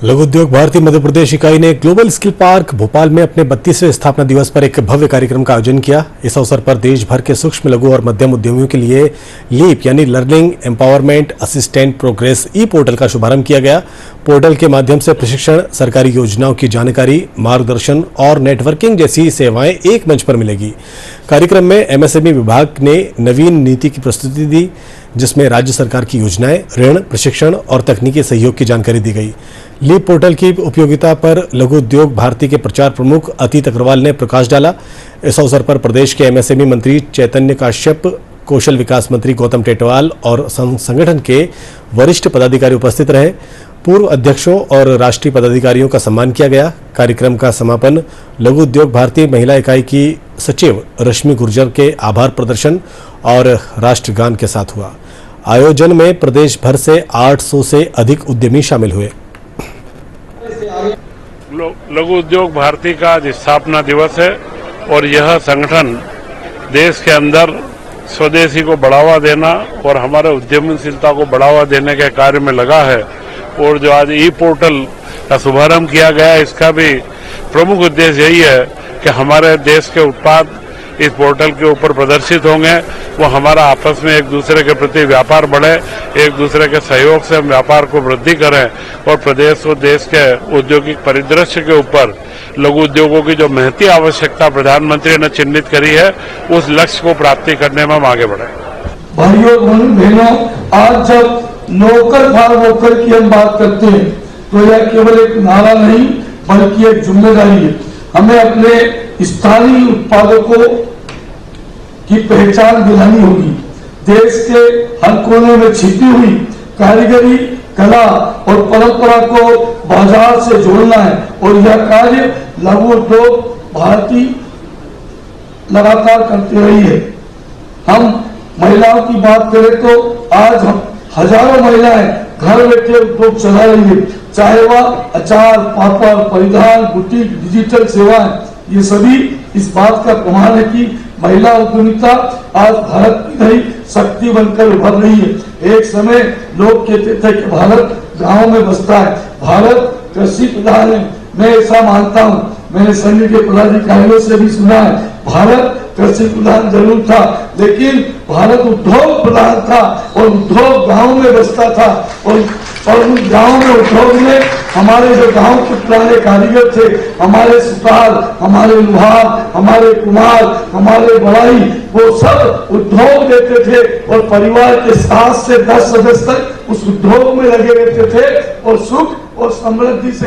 लघु उद्योग भारती मध्य प्रदेश इकाई ने ग्लोबल स्किल पार्क भोपाल में अपने 32वें स्थापना दिवस पर एक भव्य कार्यक्रम का आयोजन किया। इस अवसर पर देश भर के सूक्ष्म लघु और मध्यम उद्यमियों के लिए लीप यानी लर्निंग एम्पावरमेंट असिस्टेंट प्रोग्रेस ई पोर्टल का शुभारंभ किया गया। पोर्टल के माध्यम से प्रशिक्षण, सरकारी योजनाओं की जानकारी, मार्गदर्शन और नेटवर्किंग जैसी सेवाएं एक मंच पर मिलेगी। कार्यक्रम में एमएसएमई विभाग ने नवीन नीति की प्रस्तुति दी, जिसमें राज्य सरकार की योजनाएं, ऋण, प्रशिक्षण और तकनीकी सहयोग की जानकारी दी गई। लीप पोर्टल की उपयोगिता पर लघु उद्योग भारती के प्रचार प्रमुख अतीत अग्रवाल ने प्रकाश डाला। इस अवसर पर प्रदेश के एमएसएमई मंत्री चैतन्य काश्यप, कौशल विकास मंत्री गौतम टेटवाल और संगठन के वरिष्ठ पदाधिकारी उपस्थित रहे। पूर्व अध्यक्षों और राष्ट्रीय पदाधिकारियों का सम्मान किया गया। कार्यक्रम का समापन लघु उद्योग भारती महिला इकाई की सचिव रश्मि गुर्जर के आभार प्रदर्शन और राष्ट्रगान के साथ हुआ। आयोजन में प्रदेश भर से 800 से अधिक उद्यमी शामिल हुए। लघु उद्योग भारती का आज स्थापना दिवस है और यह संगठन देश के अंदर स्वदेशी को बढ़ावा देना और हमारे उद्यमशीलता को बढ़ावा देने के कार्य में लगा है। और जो आज ई पोर्टल का शुभारंभ किया गया है, इसका भी प्रमुख उद्देश्य यही है कि हमारे देश के उत्पाद इस पोर्टल के ऊपर प्रदर्शित होंगे, वो हमारा आपस में एक दूसरे के प्रति व्यापार बढ़े, एक दूसरे के सहयोग से हम व्यापार को वृद्धि करें और प्रदेश और देश के औद्योगिक परिदृश्य के ऊपर लघु उद्योगों की जो महती आवश्यकता प्रधानमंत्री ने चिन्हित करी है, उस लक्ष्य को प्राप्ति करने में हम आगे बढ़े। भाइयों बहनों, आज जब नौकर भार वोकर की हम बात करते हैं तो यह केवल एक नारा नहीं बल्कि एक जिम्मेदारी है। हमें अपने स्थानीय उत्पादकों की पहचान दिलानी होगी। देश के हर कोने में छिपी हुई कारीगरी, कला और परंपरा को बाजार से जोड़ना है और यह कार्य लघु उद्योग भारती लगातार करती रही है। हम महिलाओं की बात करें तो आज हम हजारों महिलाएं घर बैठे उद्योग चला रही है, चाहे वह अचार, पापड़, परिधान, बुटीक, डिजिटल सेवाएं, ये सभी इस बात का प्रमाण है कि महिला उद्यमिता आज भारत की नई शक्ति बनकर उभर रही है। एक समय लोग कहते थे कि भारत गांव में बसता है, भारत कृषि प्रधान है। मैं ऐसा मानता हूँ, मैंने संघ के पदाधिकारियों से भी सुना है, भारत कृषि प्रधान जरूर था लेकिन भारत उद्योग प्रधान था और उद्योग गांव में बसता था। और उन गांव में उद्योग में हमारे जो गांव के पुराने कारीगर थे, हमारे सुतार, हमारे लुहार, हमारे कुम्हार, हमारे बढ़ाई, वो सब उद्योग देते थे और परिवार के 7 से 10 सदस्य तक उस उद्योग में लगे रहते थे और सुख और समृद्धि से